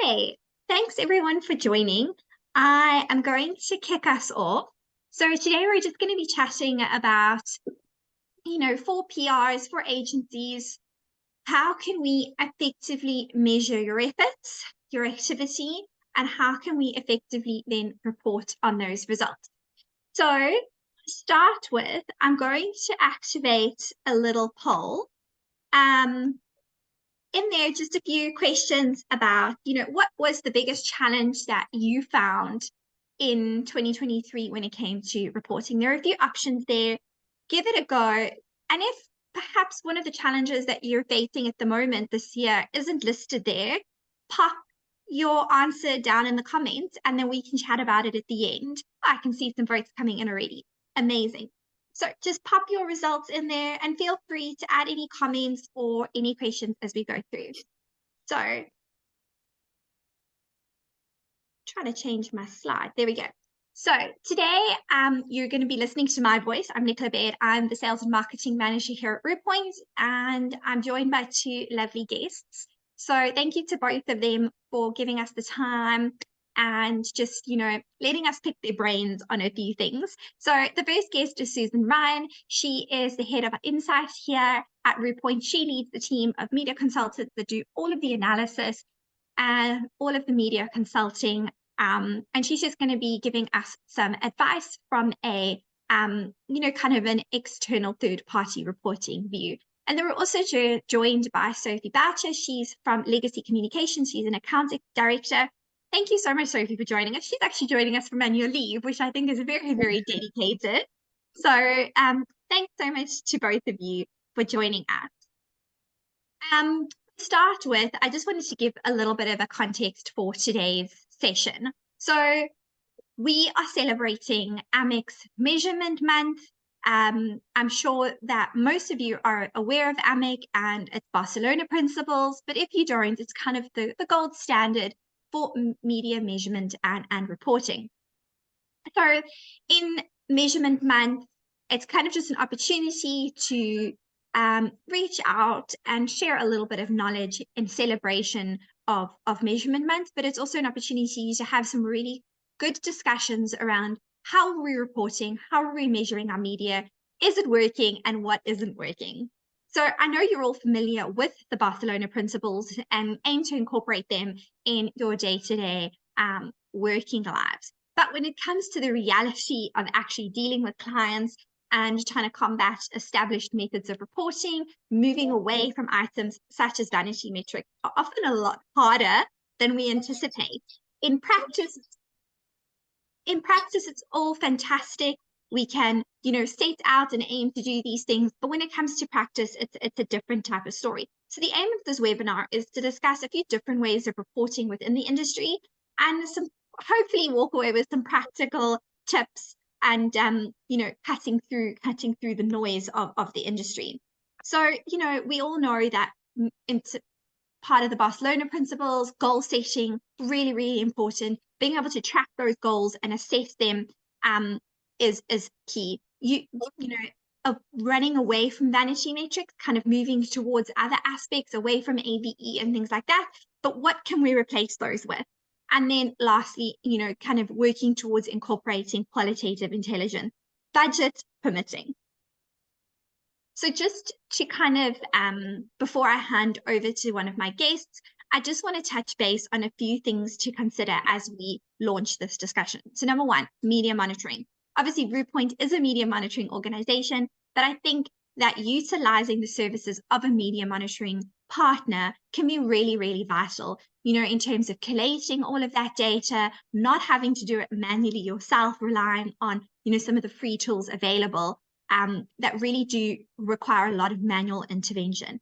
Hey, thanks everyone for joining. I am going to kick us off. So today we're just going to be chatting about, for PRs, for agencies, how can we effectively measure your efforts, your activity, and how can we effectively then report on those results? So to start with, I'm going to activate a little poll. In there, just a few questions about, what was the biggest challenge that you found in 2023 when it came to reporting? There are a few options there. Give it a go. And if perhaps one of the challenges that you're facing at the moment this year isn't listed there, pop your answer down in the comments and then we can chat about it at the end. I can see some votes coming in already. Amazing. So just pop your results in there and feel free to add any comments or any questions as we go through. So trying to change my slide. There we go. So today, you're going to be listening to my voice. I'm Nicola Baird. I'm the Sales and Marketing Manager here at Ruepoint, and I'm joined by two lovely guests. So thank you to both of them for giving us the time and just, letting us pick their brains on a few things. So the first guest is Susan Ryan. She is the head of Insight here at Ruepoint. She leads the team of media consultants that do all of the analysis and all of the media consulting. And she's just going to be giving us some advice from a, kind of an external third-party reporting view. And then we're also joined by Sophie Boucher. She's from Legacy Communications. She's an account director. Thank you so much, Sophie, for joining us. She's actually joining us from annual leave, which I think is very, very dedicated. So thanks so much to both of you for joining us. To start with, I just wanted to give a little bit of a context for today's session. So we are celebrating AMEC Measurement Month. I'm sure that most of you are aware of AMEC and its Barcelona principles, but if you don't, it's kind of the gold standard for media measurement and reporting. So in Measurement Month, it's kind of just an opportunity to reach out and share a little bit of knowledge in celebration of Measurement Month, but it's also an opportunity to have some really good discussions around how are we reporting, how are we measuring our media, is it working, and what isn't working. So I know you're all familiar with the Barcelona principles and aim to incorporate them in your day-to-day working lives. But when it comes to the reality of actually dealing with clients and trying to combat established methods of reporting, moving away from items such as vanity metrics are often a lot harder than we anticipate. In practice, it's all fantastic. We can, set out and aim to do these things, but when it comes to practice, it's a different type of story. So the aim of this webinar is to discuss a few different ways of reporting within the industry and hopefully walk away with some practical tips and, cutting through the noise of the industry. So, we all know that it's part of the Barcelona principles, goal setting, really, really important. Being able to track those goals and assess them is key. Of running away from vanity metrics, kind of moving towards other aspects, away from AVE and things like that. But what can we replace those with? And then lastly, kind of working towards incorporating qualitative intelligence, budget permitting. So just to kind of, before I hand over to one of my guests, I just want to touch base on a few things to consider as we launch this discussion. So number one, media monitoring. Obviously, Ruepoint is a media monitoring organization, but I think that utilizing the services of a media monitoring partner can be really, really vital, in terms of collating all of that data, not having to do it manually yourself, relying on, some of the free tools available that really do require a lot of manual intervention.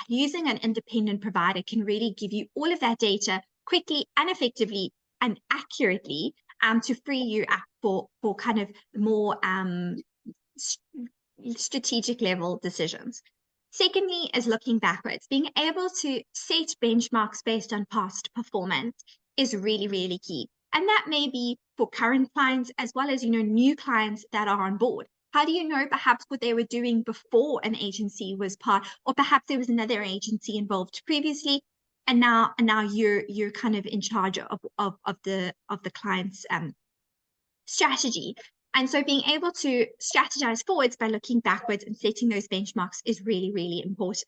Using an independent provider can really give you all of that data quickly and effectively and accurately to free you up for kind of more strategic level decisions. Secondly is looking backwards. Being able to set benchmarks based on past performance is really, really key. And that may be for current clients as well as, new clients that are on board. How do you know perhaps what they were doing before an agency was part, or perhaps there was another agency involved previously? and now you're kind of in charge of the client's strategy. And so being able to strategize forwards by looking backwards and setting those benchmarks is really, really important.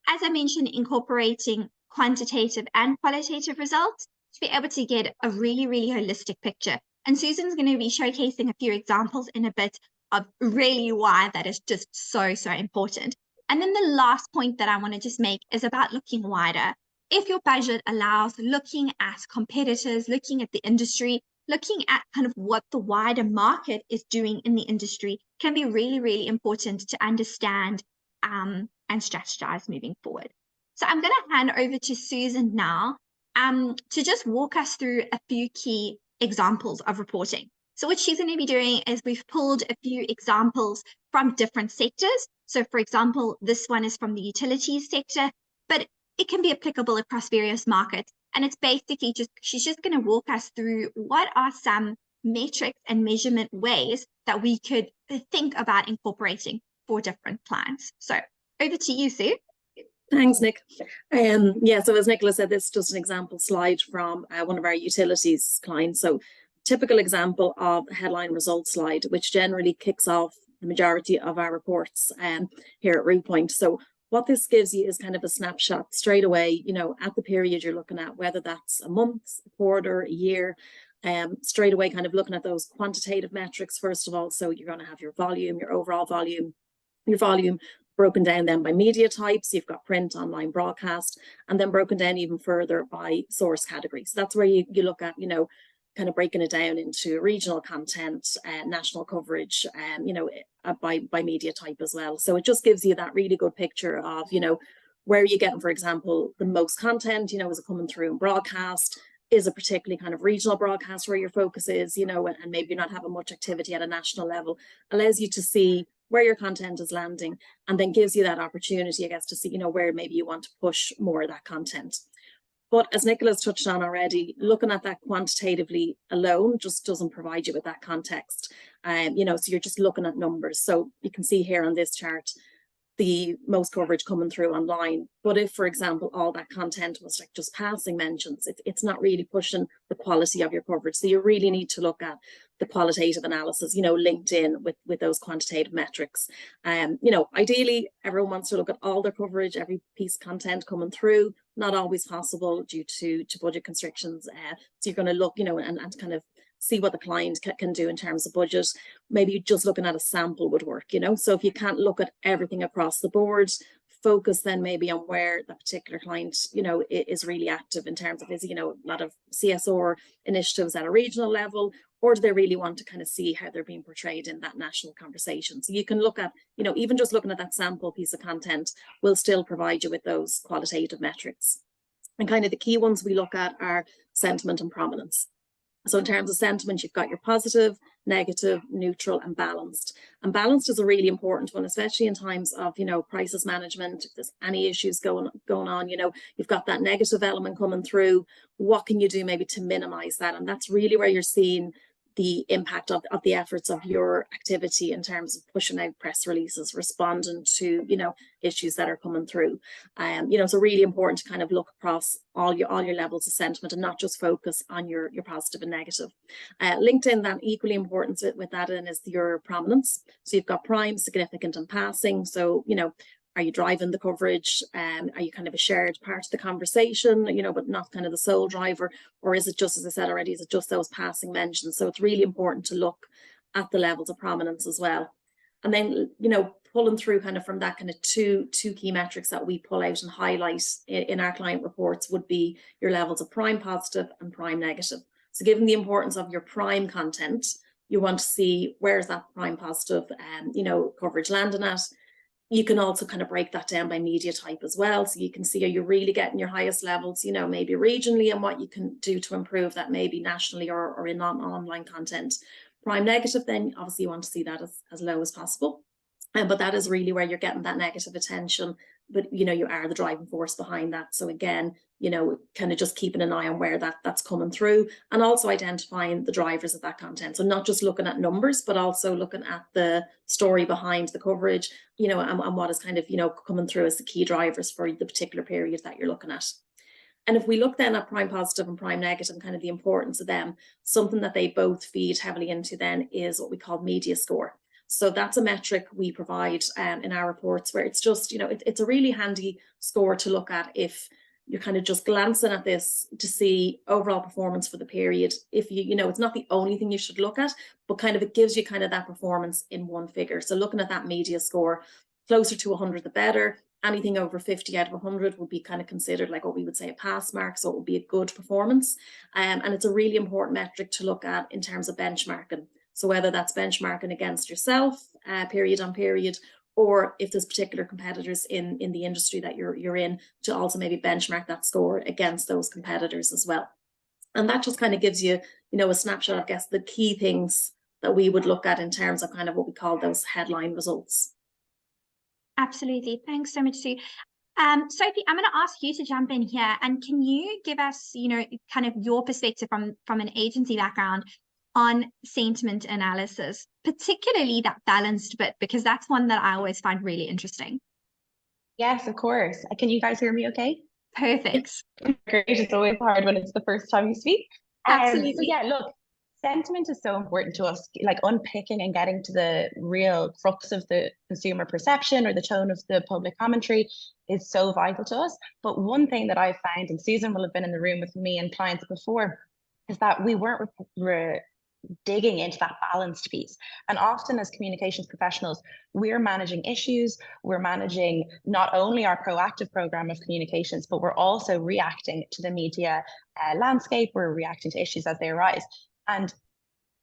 As I mentioned, incorporating quantitative and qualitative results to be able to get a really, really holistic picture. And Susan's going to be showcasing a few examples in a bit of really why that is just so, so important. And then the last point that I want to just make is about looking wider. If your budget allows, looking at competitors, looking at the industry, looking at kind of what the wider market is doing in the industry can be really, really important to understand and strategize moving forward. So I'm going to hand over to Susan now to just walk us through a few key examples of reporting. So what she's going to be doing is we've pulled a few examples from different sectors. So for example, this one is from the utilities sector, but it can be applicable across various markets. And it's basically she's just going to walk us through what are some metrics and measurement ways that we could think about incorporating for different clients. So over to you, Sue. Thanks, Nick. Yeah, so as Nicola said, this is just an example slide from one of our utilities clients. So typical example of a headline results slide, which generally kicks off the majority of our reports here at Ruepoint. So what this gives you is kind of a snapshot straight away, you know, at the period you're looking at, whether that's a month, a quarter, a year, straight away kind of looking at those quantitative metrics, first of all. So you're going to have your volume, your overall volume, your volume broken down then by media types. You've got print, online, broadcast, and then broken down even further by source categories. So that's where you look at, you know, kind of breaking it down into regional content, national coverage, you know, by media type as well. So it just gives you that really good picture of, you know, where are you getting, for example, the most content, you know, is it coming through in broadcast? Is it particularly kind of regional broadcast where your focus is, you know, and maybe you're not having much activity at a national level, allows you to see where your content is landing, and then gives you that opportunity, I guess, to see, you know, where maybe you want to push more of that content. But as Nicola's touched on already, looking at that quantitatively alone just doesn't provide you with that context. You know, so you're just looking at numbers. So you can see here on this chart, the most coverage coming through online. But if, for example, all that content was like just passing mentions, it's not really pushing the quality of your coverage. So you really need to look at the qualitative analysis, you know, linked in with those quantitative metrics. You know, ideally, everyone wants to look at all their coverage, every piece of content coming through. Not always possible due to budget constrictions. So you're going to look, you know, and kind of see what the client can do in terms of budget. Maybe just looking at a sample would work, you know. So if you can't look at everything across the board, focus then maybe on where the particular client, you know, is really active in terms of, is, you know, a lot of CSR initiatives at a regional level, or do they really want to kind of see how they're being portrayed in that national conversation? So you can look at, you know, even just looking at that sample piece of content will still provide you with those qualitative metrics. And kind of the key ones we look at are sentiment and prominence. So in terms of sentiment, you've got your positive, negative, neutral, and balanced. And balanced is a really important one, especially in times of, you know, crisis management. If there's any issues going on, you know, you've got that negative element coming through. What can you do maybe to minimize that? And that's really where you're seeing the impact of the efforts of your activity in terms of pushing out press releases, responding to, you know, issues that are coming through. You know, so really important to kind of look across all your levels of sentiment and not just focus on your positive and negative. Linked in that, equally important with that in is your prominence. So you've got prime, significant, and passing. So, you know, are you driving the coverage? Are you kind of a shared part of the conversation, you know, but not kind of the sole driver? Or is it just, as I said already, is it just those passing mentions? So it's really important to look at the levels of prominence as well. And then, you know, pulling through kind of from that kind of two key metrics that we pull out and highlight in our client reports would be your levels of prime positive and prime negative. So given the importance of your prime content, you want to see where's that prime positive, you know, coverage landing at. You can also kind of break that down by media type as well. So you can see, are you really getting your highest levels, you know, maybe regionally, and what you can do to improve that maybe nationally or in online content. Prime negative, then obviously you want to see that as low as possible. But that is really where you're getting that negative attention. But, you know, you are the driving force behind that. So again, you know, kind of just keeping an eye on where that's coming through, and also identifying the drivers of that content. So not just looking at numbers, but also looking at the story behind the coverage, you know, and what is kind of, you know, coming through as the key drivers for the particular period that you're looking at. And if we look then at prime positive and prime negative and kind of the importance of them, something that they both feed heavily into then is what we call media score. So that's a metric we provide in our reports, where it's just, it's a really handy score to look at if you're kind of just glancing at this to see overall performance for the period. If it's not the only thing you should look at, but kind of it gives you kind of that performance in one figure. So looking at that media score, closer to 100 the better. Anything over 50 out of 100 would be kind of considered like what we would say a pass mark, so it would be a good performance. And it's a really important metric to look at in terms of benchmarking. So whether that's benchmarking against yourself, period on period, or if there's particular competitors in the industry that you're in, to also maybe benchmark that score against those competitors as well. And that just kind of gives you, a snapshot, I guess, the key things that we would look at in terms of kind of what we call those headline results. Absolutely. Thanks so much, Sue. Sophie, I'm going to ask you to jump in here, and can you give us, kind of your perspective from an agency background on sentiment analysis, particularly that balanced bit, because that's one that I always find really interesting. Yes, of course. Can you guys hear me okay? Perfect. Great. It's always hard when it's the first time you speak. Absolutely. So yeah, look, sentiment is so important to us, like unpicking and getting to the real crux of the consumer perception or the tone of the public commentary is so vital to us. But one thing that I've found, and Susan will have been in the room with me and clients before, is that we weren't digging into that balanced piece. And often as communications professionals, we're managing issues, we're managing not only our proactive program of communications, but we're also reacting to the media landscape, we're reacting to issues as they arise. And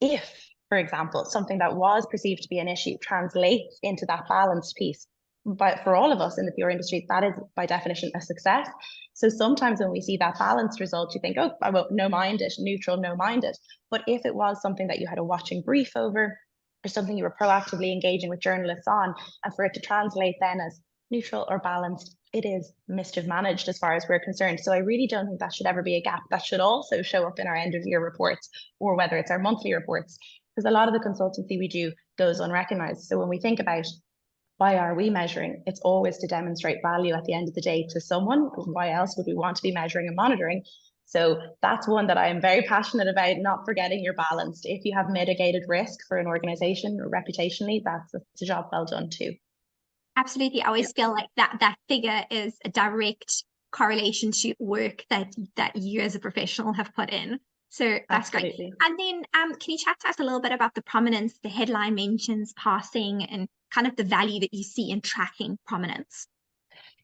if, for example, something that was perceived to be an issue translates into that balanced piece, but for all of us in the PR industry, that is by definition a success. So sometimes when we see that balanced result, you think, oh, I will no mind it, neutral, no mind it. But if it was something that you had a watching brief over, or something you were proactively engaging with journalists on, and for it to translate then as neutral or balanced, it is mischief managed as far as we're concerned. So I really don't think that should ever be a gap. That should also show up in our end of year reports, or whether it's our monthly reports, because a lot of the consultancy we do goes unrecognized. So when we think about why are we measuring, it's always to demonstrate value at the end of the day to someone. Why else would we want to be measuring and monitoring? So that's one that I am very passionate about, not forgetting you're balanced. If you have mitigated risk for an organization or reputationally, that's a job well done too. Absolutely. I always feel like that figure is a direct correlation to work that you as a professional have put in. So that's Absolutely. great. And then can you chat to us a little bit about the prominence, the headline mentions, passing, and kind of the value that you see in tracking prominence?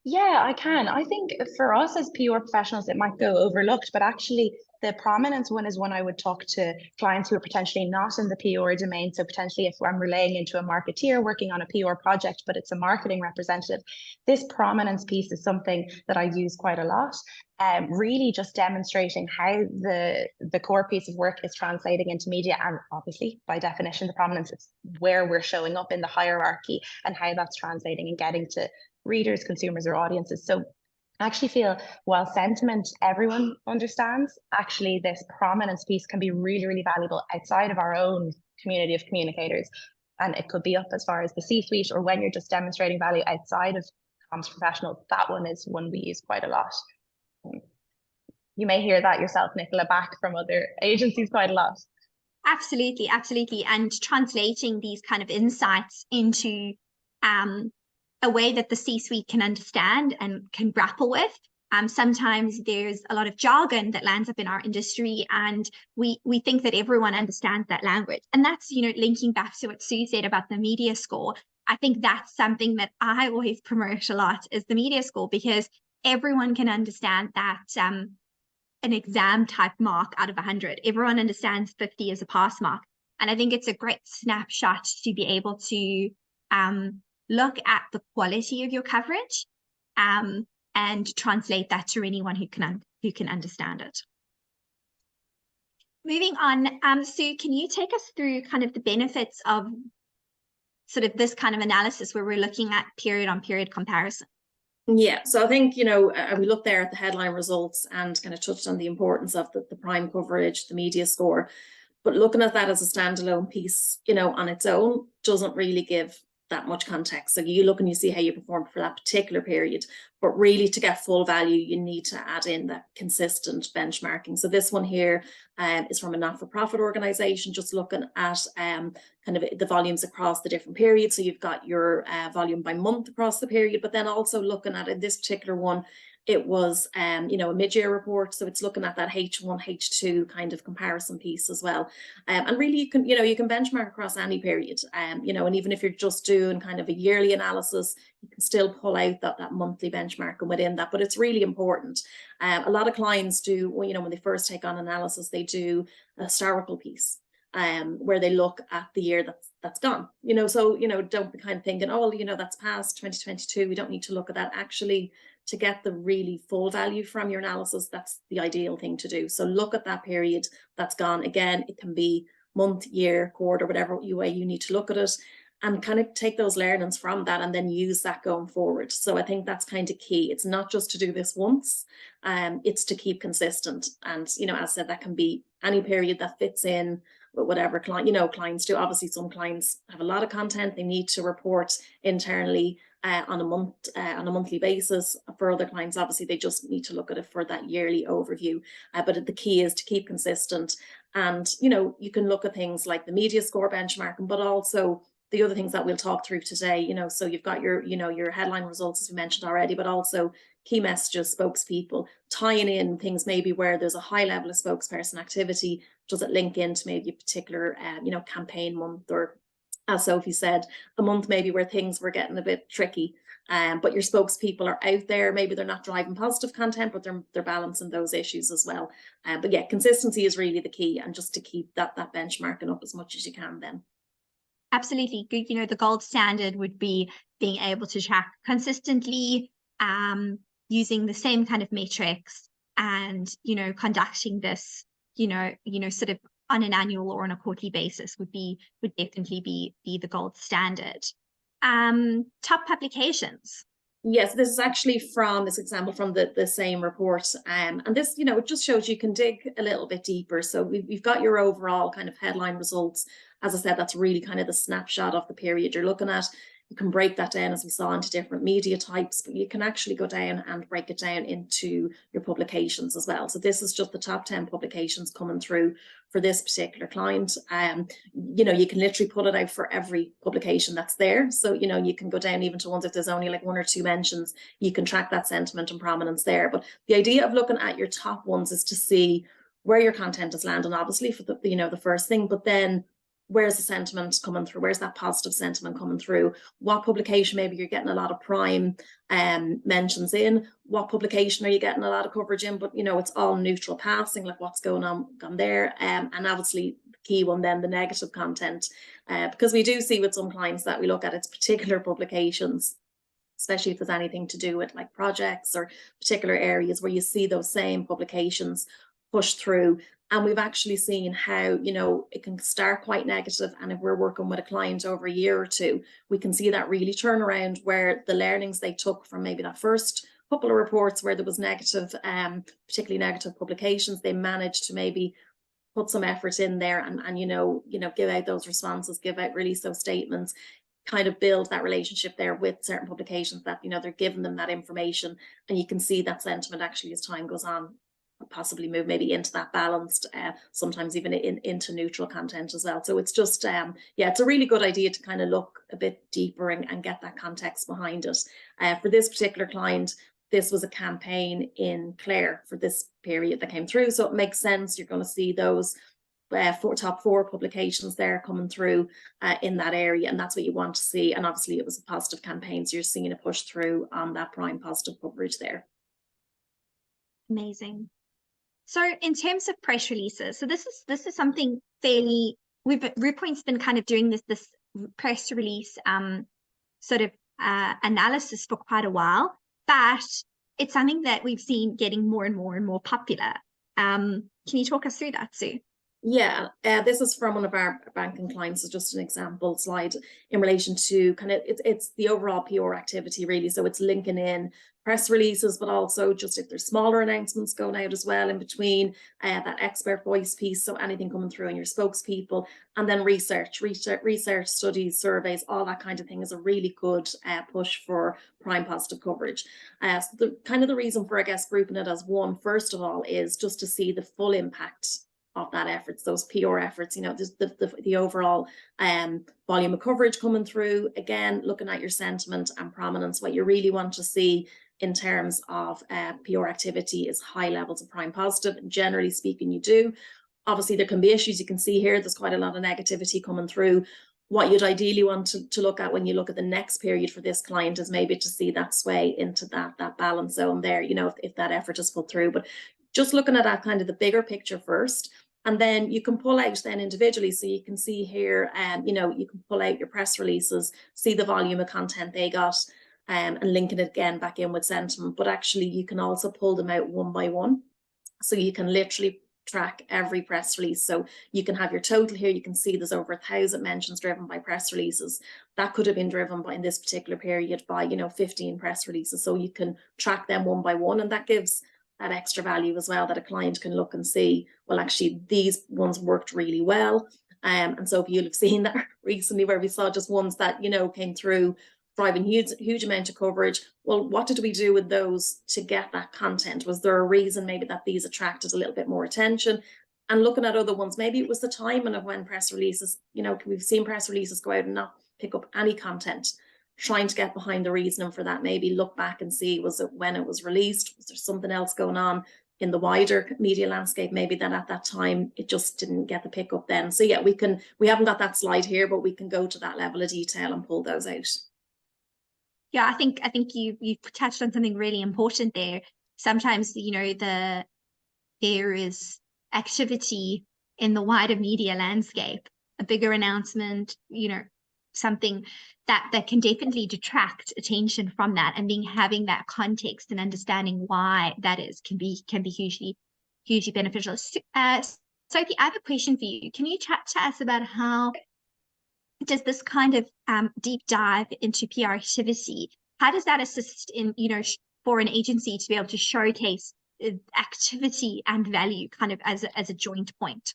Yeah, I can. I think for us as PR professionals, it might go overlooked, but actually the prominence one is one I would talk to clients who are potentially not in the PR domain. So potentially if I'm relaying into a marketeer working on a PR project, but it's a marketing representative, this prominence piece is something that I use quite a lot. Really just demonstrating how the core piece of work is translating into media, and obviously by definition the prominence is where we're showing up in the hierarchy and how that's translating and getting to readers, consumers, or audiences. So I actually feel while sentiment everyone understands, actually this prominence piece can be really, really valuable outside of our own community of communicators. And it could be up as far as the C-suite, or when you're just demonstrating value outside of comms professionals, that one is one we use quite a lot. You may hear that yourself, Nicola, back from other agencies quite a lot. Absolutely, absolutely. And translating these kind of insights into a way that the C-suite can understand and can grapple with. Sometimes there's a lot of jargon that lands up in our industry, and we think that everyone understands that language. And that's, linking back to what Sue said about the media score. I think that's something that I always promote a lot, is the media score, because everyone can understand that an exam type mark out of 100. Everyone understands 50 as a pass mark. And I think it's a great snapshot to be able to look at the quality of your coverage and translate that to anyone who can understand it. Moving on, Sue, can you take us through kind of the benefits of sort of this kind of analysis where we're looking at period on period comparison? Yeah, so I think, we looked there at the headline results and kind of touched on the importance of the prime coverage, the media score, but looking at that as a standalone piece, on its own doesn't really give that much context. So you look and you see how you performed for that particular period, but really to get full value, you need to add in that consistent benchmarking. So this one here is from a not-for-profit organization, just looking at kind of the volumes across the different periods. So you've got your volume by month across the period, but then also looking at, in this particular one, it was, you know, a mid-year report. So it's looking at that H1, H2 kind of comparison piece as well. And really you can, you know, you can benchmark across any period, you know, and even if you're just doing kind of a yearly analysis, you can still pull out that monthly benchmark and within that, but it's really important. A lot of clients do, well, you know, when they first take on analysis, they do a historical piece. Where they look at the year that's gone, you know, so, you know, don't be kind of thinking, oh, well, you know, that's past 2022, we don't need to look at that. Actually, to get the really full value from your analysis, that's the ideal thing to do. So look at that period that's gone. Again, it can be month, year, quarter, whatever way you need to look at it, and kind of take those learnings from that and then use that going forward. So I think that's kind of key. It's not just to do this once, it's to keep consistent. And, you know, as I said, that can be any period that fits in with whatever client, you know, clients do. Obviously, some clients have a lot of content they need to report internally on a monthly basis. For other clients, obviously, they just need to look at it for that yearly overview. But the key is to keep consistent. And, you know, you can look at things like the media score benchmarking, but also the other things that we'll talk through today, you know, so you've got your, you know, your headline results, as we mentioned already, but also key messages, spokespeople, tying in things maybe where there's a high level of spokesperson activity. Does it link into maybe a particular, you know, campaign month, or, as Sophie said, a month maybe where things were getting a bit tricky, but your spokespeople are out there. Maybe they're not driving positive content, but they're balancing those issues as well. But yeah, consistency is really the key, and just to keep that benchmarking up as much as you can then. Absolutely. Good. You know, the gold standard would be being able to track consistently, using the same kind of metrics, and, you know, conducting this, you know, sort of on an annual or on a quarterly basis would definitely be the gold standard. Top publications. Yes, this is actually from this example from the same report. And this, you know, it just shows you can dig a little bit deeper. So we've got your overall kind of headline results. As I said, that's really kind of the snapshot of the period you're looking at. You can break that down, as we saw, into different media types, but you can actually go down and break it down into your publications as well. So this is just the top 10 publications coming through for this particular client. You know, you can literally pull it out for every publication that's there. So, you know, you can go down even to ones if there's only like 1 or 2 mentions, you can track that sentiment and prominence there. But the idea of looking at your top ones is to see where your content is landing, obviously, for the, you know, the first thing, but then where's the sentiment coming through? Where's that positive sentiment coming through? What publication maybe you're getting a lot of prime mentions in? What publication are you getting a lot of coverage in? But, you know, it's all neutral passing, like what's going on there. And obviously the key one then, the negative content, because we do see with some clients that we look at its particular publications, especially if there's anything to do with like projects or particular areas where you see those same publications push through. And we've actually seen how, you know, it can start quite negative. And if we're working with a client over a year or two, we can see that really turn around, where the learnings they took from maybe that first couple of reports where there was negative, particularly negative publications, they managed to maybe put some effort in there and you know, give out those responses, release those statements, kind of build that relationship there with certain publications that, you know, they're giving them that information. And you can see that sentiment actually as time goes on possibly move maybe into that balanced, sometimes even into neutral content as well. So it's just, yeah, it's a really good idea to kind of look a bit deeper and get that context behind it. For this particular client, this was a campaign in Clare for this period that came through. So it makes sense. You're going to see those top 4 publications there coming through in that area, and that's what you want to see. And obviously it was a positive campaign, so you're seeing a push through on that prime positive coverage there. Amazing. So in terms of press releases, so this is something fairly, Ruepoint's been kind of doing this press release sort of analysis for quite a while, but it's something that we've seen getting more and more popular. Can you talk us through that, Sue? Yeah, this is from one of our banking clients. It's just an example slide in relation to kind of it's the overall PR activity really. So it's linking in press releases, but also just if there's smaller announcements going out as well in between, that expert voice piece. So anything coming through on your spokespeople, and then research, studies, surveys, all that kind of thing is a really good push for prime positive coverage. So the kind of the reason for, I guess, grouping it as one, first of all, is just to see the full impact of that efforts, those PR efforts, you know, the overall volume of coverage coming through. Again, looking at your sentiment and prominence, what you really want to see in terms of PR activity is high levels of prime positive. And generally speaking, you do. Obviously, there can be issues. You can see here, there's quite a lot of negativity coming through. What you'd ideally want to look at when you look at the next period for this client is maybe to see that sway into that balance zone there, you know, if that effort is put through. But just looking at that kind of the bigger picture first, and then you can pull out then individually. So you can see here, you know, you can pull out your press releases, see the volume of content they got, and linking it again back in with sentiment. But actually, you can also pull them out one by one. So you can literally track every press release. So you can have your total here. You can see there's over 1,000 mentions driven by press releases. That could have been driven by, in this particular period, by, you know, 15 press releases. So you can track them one by one, and that gives that extra value as well, that a client can look and see, well, actually these ones worked really well. And so if you'll have seen that recently, where we saw just ones that, you know, came through driving huge amount of coverage. Well, what did we do with those to get that content? Was there a reason maybe that these attracted a little bit more attention? And looking at other ones, maybe it was the timing of when press releases, you know, we've seen press releases go out and not pick up any content. Trying to get behind the reasoning for that, maybe look back and see, was it when it was released? Was there something else going on in the wider media landscape? Maybe that at that time it just didn't get the pickup then. So yeah, we haven't got that slide here, but we can go to that level of detail and pull those out. Yeah, I think you touched on something really important there. Sometimes, you know, there is activity in the wider media landscape, a bigger announcement, you know, something that can definitely detract attention from that, and having that context and understanding why that is can be hugely beneficial. Sophie, I have a question for you. Can you chat to us about how does this kind of deep dive into PR activity, how does that assist in, you know, for an agency to be able to showcase activity and value kind of as a joint point?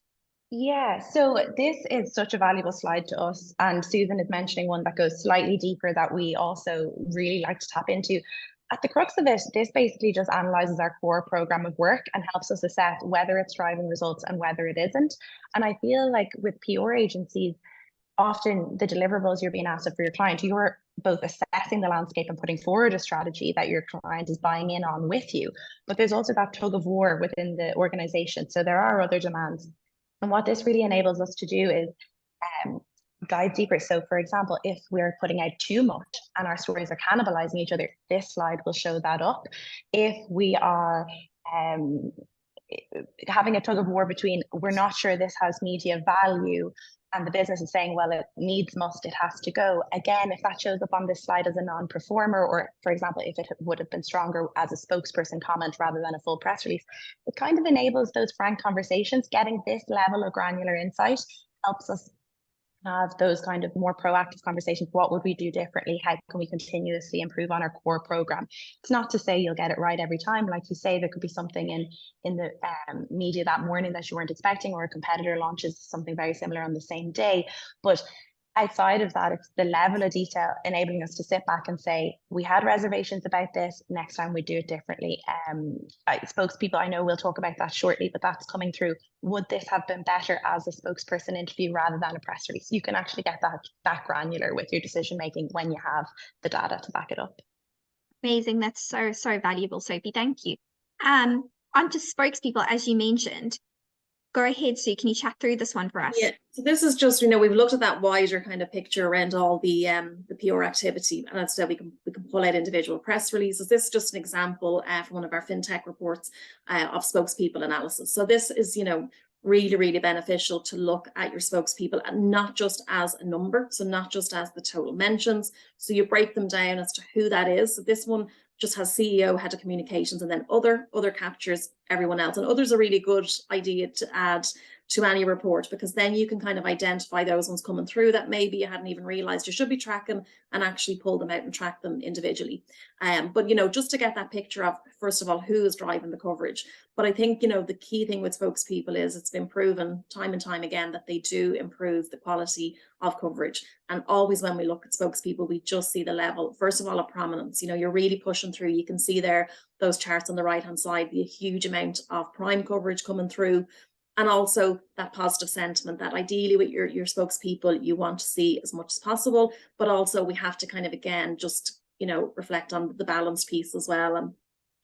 Yeah, so this is such a valuable slide to us, and Susan is mentioning one that goes slightly deeper that we also really like to tap into. At the crux of it, this basically just analyzes our core program of work and helps us assess whether it's driving results and whether it isn't. And I feel like with PR agencies, often the deliverables you're being asked for your client, you're both assessing the landscape and putting forward a strategy that your client is buying in on with you. But there's also that tug of war within the organization. So there are other demands. And what this really enables us to do is dive deeper. So for example, if we're putting out too much and our stories are cannibalizing each other, this slide will show that up. If we are having a tug of war between, we're not sure this has media value, and the business is saying, well, it it has to go. Again, if that shows up on this slide as a non-performer, or for example, if it would have been stronger as a spokesperson comment rather than a full press release, it kind of enables those frank conversations. Getting this level of granular insight helps us have those kind of more proactive conversations. What would we do differently? How can we continuously improve on our core program? It's not to say you'll get it right every time. Like you say, there could be something in the media that morning that you weren't expecting, or a competitor launches something very similar on the same day. But outside of that, it's the level of detail enabling us to sit back and say, we had reservations about this, next time we do it differently. Spokespeople, I know we'll talk about that shortly, but that's coming through. Would this have been better as a spokesperson interview rather than a press release? You can actually get that granular with your decision making when you have the data to back it up. Amazing. That's so valuable, Sophie. Thank you. On to spokespeople, as you mentioned. Go ahead, Sue. Can you chat through this one for us? Yeah, so this is just, you know, we've looked at that wider kind of picture around all the PR activity, and instead we can pull out individual press releases. This is just an example from one of our fintech reports of spokespeople analysis. So this is, you know, really beneficial to look at your spokespeople, and not just as a number, so not just as the total mentions. So you break them down as to who that is. So this one just has CEO, head of communications, and then other captures everyone else. And other's a really good idea to add to any report, because then you can kind of identify those ones coming through that maybe you hadn't even realized you should be tracking, and actually pull them out and track them individually. But, you know, just to get that picture of, first of all, who is driving the coverage. But I think, you know, the key thing with spokespeople is it's been proven time and time again that they do improve the quality of coverage. And always when we look at spokespeople, we just see the level, first of all, of prominence. You know, you're really pushing through. You can see there, those charts on the right hand side, the huge amount of prime coverage coming through. And also that positive sentiment that ideally with your spokespeople, you want to see as much as possible. But also we have to kind of, again, just, you know, reflect on the balance piece as well, and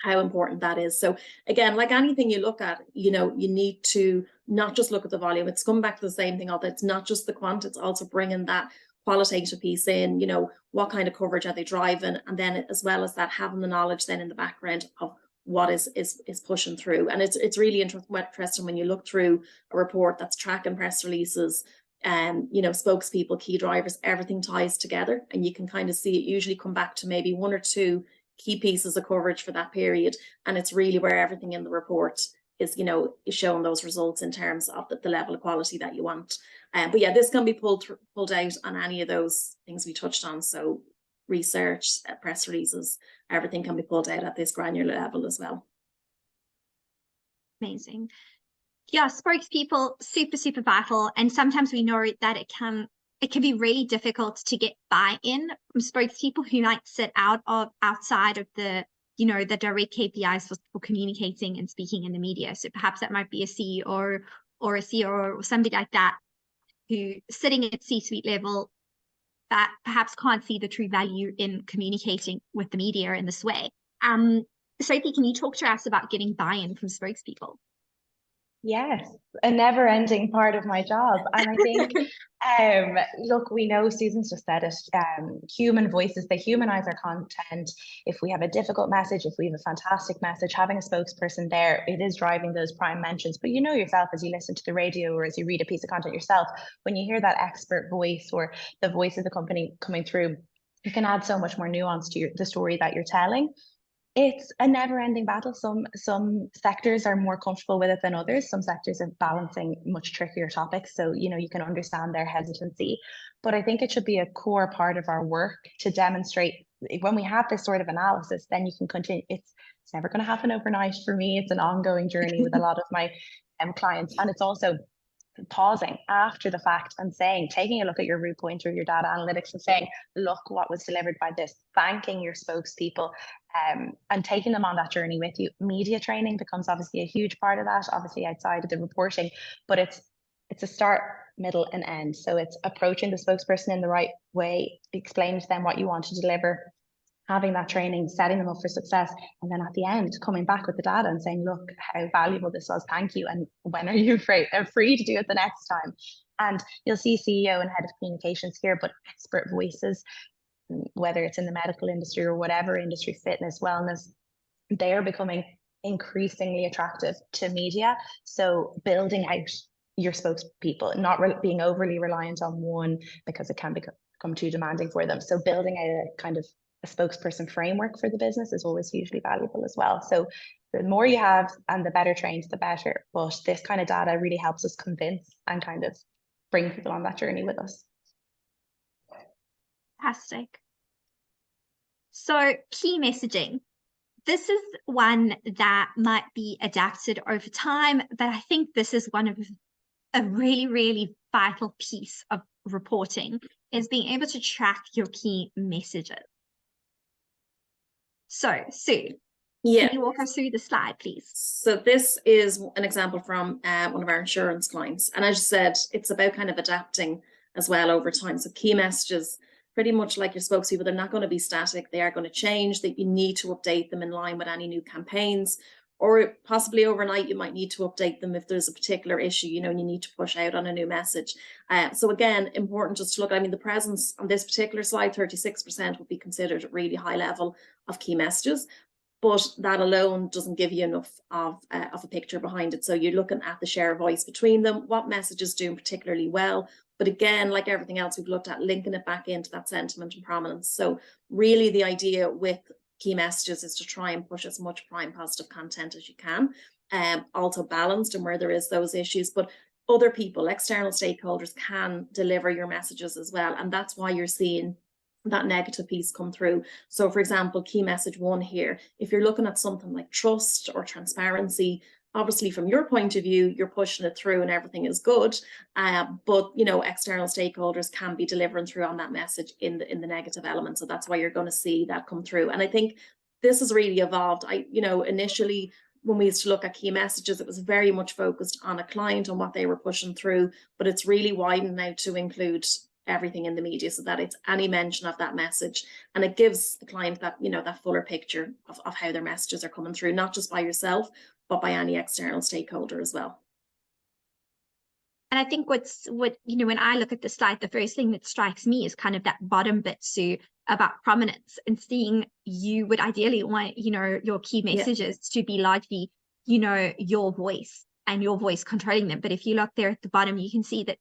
how important that is. So again, like anything you look at, you know, you need to not just look at the volume. It's coming back to the same thing, although it's not just the quant, it's also bringing that qualitative piece in, you know, what kind of coverage are they driving? And then as well as that, having the knowledge then in the background of what is pushing through. And it's really interesting when you look through a report that's tracking press releases, you know, spokespeople, key drivers, everything ties together, and you can kind of see it usually come back to maybe one or two key pieces of coverage for that period, and it's really where everything in the report is, you know, is showing those results in terms of the level of quality that you want. But yeah, this can be pulled out on any of those things we touched on. So research, press releases, everything can be pulled out at this granular level as well. Amazing. Yeah, spokespeople, super vital. And sometimes we know that it can be really difficult to get buy-in from spokespeople who might sit outside of the, you know, the direct KPIs for communicating and speaking in the media. So perhaps that might be a CEO or a CEO or somebody like that, who sitting at C-suite level that perhaps can't see the true value in communicating with the media in this way. Sophie, can you talk to us about getting buy-in from spokespeople? Yes, a never-ending part of my job. And I think, look, we know Susan's just said it, human voices, they humanize our content. If we have a difficult message, if we have a fantastic message, having a spokesperson there, it is driving those prime mentions. But you know yourself, as you listen to the radio or as you read a piece of content yourself, when you hear that expert voice or the voice of the company coming through, you can add so much more nuance to the story that you're telling. It's a never-ending battle. Some sectors are more comfortable with it than others. Some sectors are balancing much trickier topics. So, you know, you can understand their hesitancy. But I think it should be a core part of our work to demonstrate when we have this sort of analysis, then you can continue. It's never going to happen overnight for me. It's an ongoing journey with a lot of my clients. And it's also pausing after the fact and saying, taking a look at your Ruepoint or your data analytics and saying, look what was delivered by this, thanking your spokespeople, and taking them on that journey with you. Media training becomes obviously a huge part of that, obviously outside of the reporting, but it's a start, middle and end. So it's approaching the spokesperson in the right way, explaining to them what you want to deliver, having that training, setting them up for success, and then at the end coming back with the data and saying, look how valuable this was, thank you, and when are you free to do it the next time? And you'll see CEO and head of communications here, but expert voices, whether it's in the medical industry or whatever industry, fitness, wellness, they are becoming increasingly attractive to media. So building out your spokespeople, not being overly reliant on one because it can become too demanding for them. So building a kind of a spokesperson framework for the business is always hugely valuable as well. So the more you have and the better trained, the better. But this kind of data really helps us convince and kind of bring people on that journey with us. Fantastic. So key messaging. This is one that might be adapted over time, but I think this is one of a really, really vital piece of reporting, is being able to track your key messages. So, Sue, can you walk us through the slide, please? So this is an example from one of our insurance clients. And as you said, it's about kind of adapting as well over time. So key messages, pretty much like your spokespeople, they're not going to be static. They are going to change, that you need to update them in line with any new campaigns, or possibly overnight, you might need to update them if there's a particular issue, you know, and you need to push out on a new message. So again, important just to look, I mean, the presence on this particular slide, 36% would be considered a really high level of key messages, but that alone doesn't give you enough of a picture behind it. So you're looking at the share of voice between them, what messages doing particularly well. But again, like everything else we've looked at, linking it back into that sentiment and prominence. So really the idea with key messages is to try and push as much prime positive content as you can, also balanced and where there is those issues. But other people, external stakeholders, can deliver your messages as well. And that's why you're seeing that negative piece come through. So for example, key message 1 here, if you're looking at something like trust or transparency, obviously from your point of view, you're pushing it through and everything is good. But you know, external stakeholders can be delivering through on that message in the negative element. So that's why you're going to see that come through. And I think this has really evolved. You know, initially when we used to look at key messages, it was very much focused on a client and what they were pushing through, but it's really widened now to include everything in the media, so that it's any mention of that message, and it gives the client that, you know, that fuller picture of how their messages are coming through, not just by yourself, but by any external stakeholder as well. And I think what, you know, when I look at the slide, the first thing that strikes me is kind of that bottom bit, Sue, about prominence, and seeing you would ideally want, you know, your key messages to be largely, you know, your voice and your voice controlling them. But if you look there at the bottom, you can see that,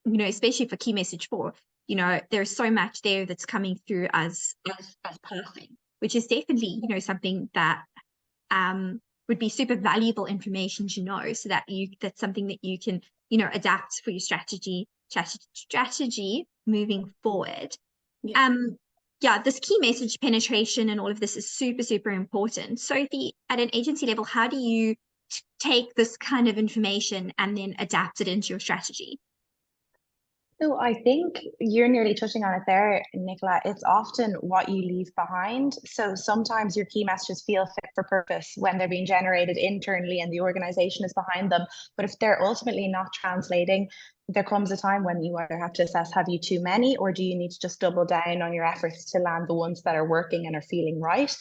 you know, especially for key message 4, you know, there's so much there that's coming through as passing, which is definitely, you know, something that would be super valuable information to know, so that that's something that you can, you know, adapt for your strategy moving forward. Yeah, this key message penetration and all of this is super, super important. Sophie, at an agency level, how do you take this kind of information and then adapt it into your strategy? So I think you're nearly touching on it there, Nicola. It's often what you leave behind. So sometimes your key messages feel fit for purpose when they're being generated internally and the organization is behind them. But if they're ultimately not translating, there comes a time when you either have to assess, have you too many, or do you need to just double down on your efforts to land the ones that are working and are feeling right?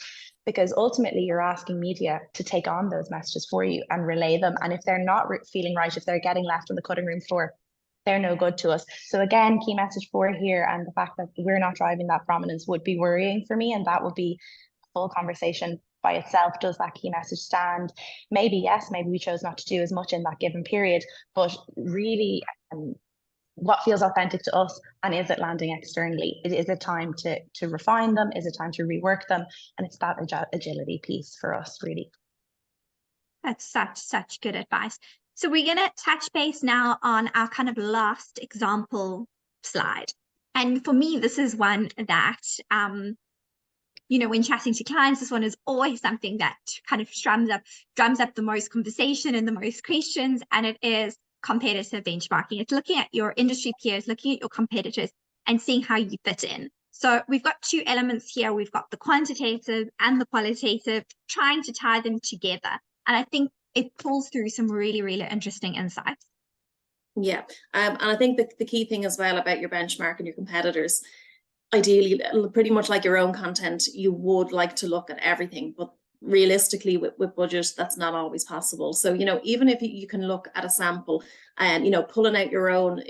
Because ultimately you're asking media to take on those messages for you and relay them. And if they're not feeling right, if they're getting left on the cutting room floor, they're no good to us. So again, key message 4 here, and the fact that we're not driving that prominence would be worrying for me, and that would be a full conversation by itself. Does that key message stand? Maybe yes, maybe we chose not to do as much in that given period, but really what feels authentic to us, and is it landing externally? Is it time to refine them? Is it time to rework them? And it's that agility piece for us, really. That's such good advice. So we're going to touch base now on our kind of last example slide. And for me, this is one that, you know, when chatting to clients, this one is always something that kind of drums up the most conversation and the most questions, and it is competitive benchmarking. It's looking at your industry peers, looking at your competitors, and seeing how you fit in. So we've got 2 elements here. We've got the quantitative and the qualitative, trying to tie them together. And I think it pulls through some really, really interesting insights. Yeah, and I think the key thing as well about your benchmark and your competitors, ideally, pretty much like your own content, you would like to look at everything, but realistically with budget, that's not always possible. So, you know, even if you can look at a sample and, you know, pulling out your own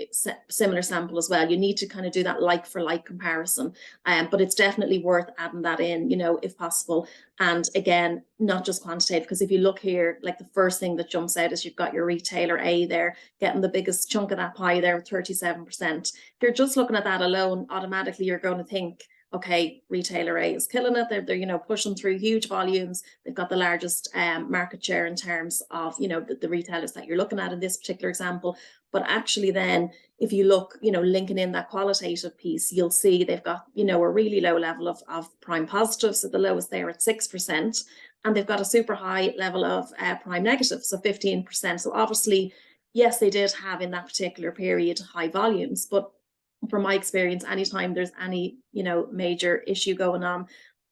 similar sample as well, you need to kind of do that like for like comparison. But it's definitely worth adding that in, you know, if possible. And again, not just quantitative, because if you look here, like the first thing that jumps out is you've got your retailer A there getting the biggest chunk of that pie there, 37%. If you're just looking at that alone, automatically you're going to think, okay, retailer A is killing it. They're you know, pushing through huge volumes. They've got the largest market share in terms of, you know, the retailers that you're looking at in this particular example. But actually then, if you look, you know, linking in that qualitative piece, you'll see they've got, you know, a really low level of prime positives, so the lowest there at 6%. And they've got a super high level of prime negative, so 15%. So obviously, yes, they did have in that particular period high volumes, but from my experience, anytime there's any, you know, major issue going on,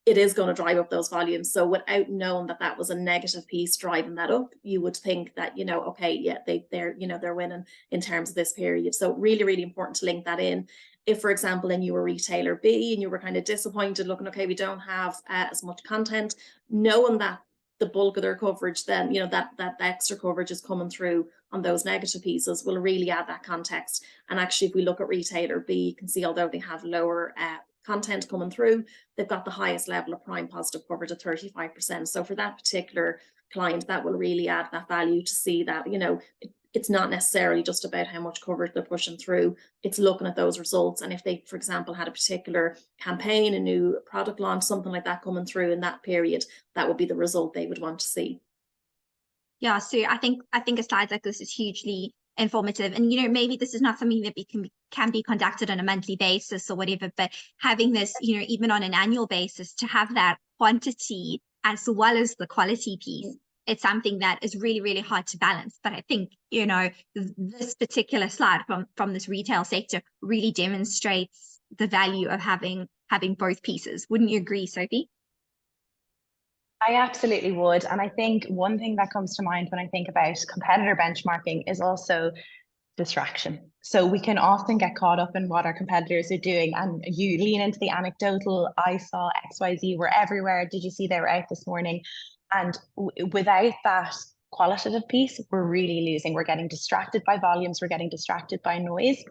it is going to drive up those volumes. So without knowing that that was a negative piece driving that up, you would think that, you know, okay, yeah, they're you know, they're winning in terms of this period. So really, really important to link that in. If, for example, then you were retailer B and you were kind of disappointed looking, okay, we don't have as much content, knowing that the bulk of their coverage, then, you know, that extra coverage is coming through on those negative pieces, will really add that context. And actually, if we look at retailer B, you can see, although they have lower content coming through, they've got the highest level of prime positive coverage at 35%. So for that particular client, that will really add that value to see that, you know, it's not necessarily just about how much coverage they're pushing through. It's looking at those results. And if they, for example, had a particular campaign, a new product launch, something like that coming through in that period, that would be the result they would want to see. Yeah, so I think a slide like this is hugely informative. And, you know, maybe this is not something that can be conducted on a monthly basis or whatever, but having this, you know, even on an annual basis, to have that quantity as well as the quality piece, it's something that is really, really hard to balance. But I think, you know, this particular slide from this retail sector really demonstrates the value of having both pieces. Wouldn't you agree, Sophie? I absolutely would. And I think one thing that comes to mind when I think about competitor benchmarking is also distraction. So we can often get caught up in what our competitors are doing, and you lean into the anecdotal, I saw XYZ, we're everywhere. Did you see they were out this morning? And without that qualitative piece, we're really losing. We're getting distracted by volumes, we're getting distracted by noise.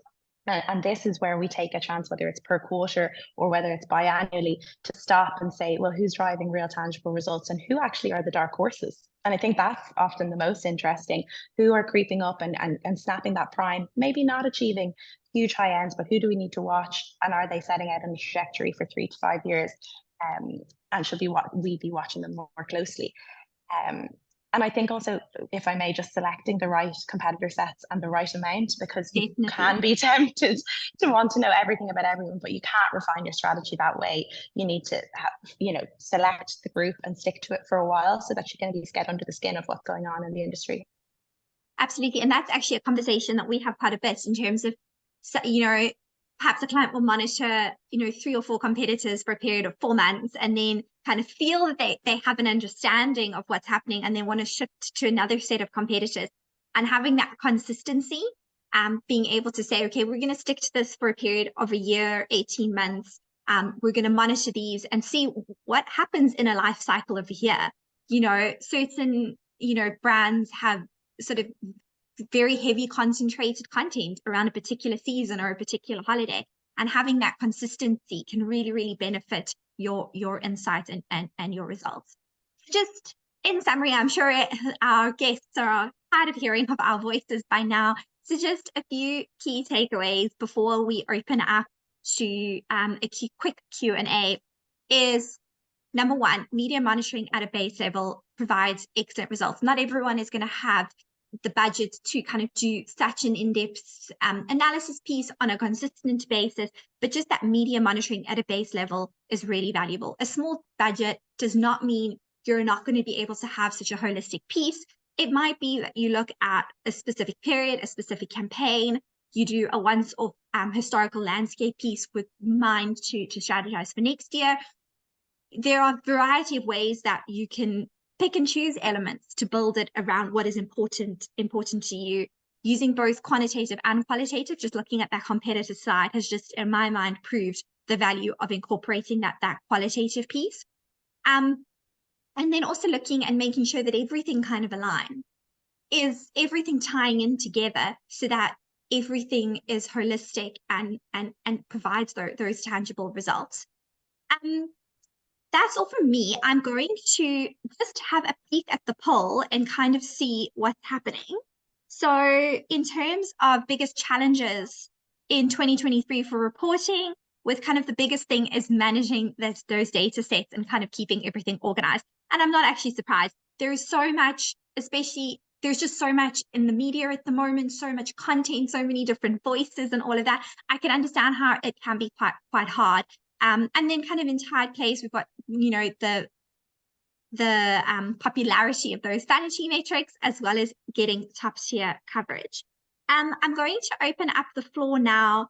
And this is where we take a chance, whether it's per quarter or whether it's biannually, to stop and say, well, who's driving real tangible results and who actually are the dark horses? And I think that's often the most interesting, who are creeping up and snapping that prime, maybe not achieving huge high ends, but who do we need to watch? And are they setting out on a trajectory for 3 to 5 years? And should we be watching them more closely? And I think also, if I may, just selecting the right competitor sets and the right amount, because you can be tempted to want to know everything about everyone, but you can't refine your strategy that way. You need to select the group and stick to it for a while so that you can at least get under the skin of what's going on in the industry. Absolutely. And that's actually a conversation that we have quite a bit in terms of, you know, perhaps a client will monitor, you know, 3 or 4 competitors for a period of 4 months and then kind of feel that they have an understanding of what's happening and they want to shift to another set of competitors. And having that consistency, being able to say, okay, we're going to stick to this for a period of a year, 18 months. We're going to monitor these and see what happens in a life cycle of a year. You know, certain, you know, brands have sort of very heavy concentrated content around a particular season or a particular holiday, and having that consistency can really, really benefit your insights and your results. Just in summary, I'm sure our guests are tired of hearing of our voices by now. So just a few key takeaways before we open up to a quick Q&A is, number 1, media monitoring at a base level provides excellent results. Not everyone is going to have the budget to kind of do such an in-depth analysis piece on a consistent basis, but just that media monitoring at a base level is really valuable. A small budget does not mean you're not going to be able to have such a holistic piece. It might be that you look at a specific period, a specific campaign, you do a once-off historical landscape piece with mind to strategize for next year. There are a variety of ways that you can pick and choose elements to build it around what is important to you. Using both quantitative and qualitative, just looking at that competitor side has just, in my mind, proved the value of incorporating that qualitative piece. And then also looking and making sure that everything kind of aligns. Is everything tying in together so that everything is holistic and provides those tangible results? That's all from me. I'm going to just have a peek at the poll and kind of see what's happening. So in terms of biggest challenges in 2023 for reporting, with kind of the biggest thing is managing those data sets and kind of keeping everything organized. And I'm not actually surprised. There is so much, especially there's just so much in the media at the moment, so much content, so many different voices and all of that. I can understand how it can be quite hard. And then kind of in tied place, we've got, you know, the popularity of those vanity metrics, as well as getting top tier coverage. I'm going to open up the floor now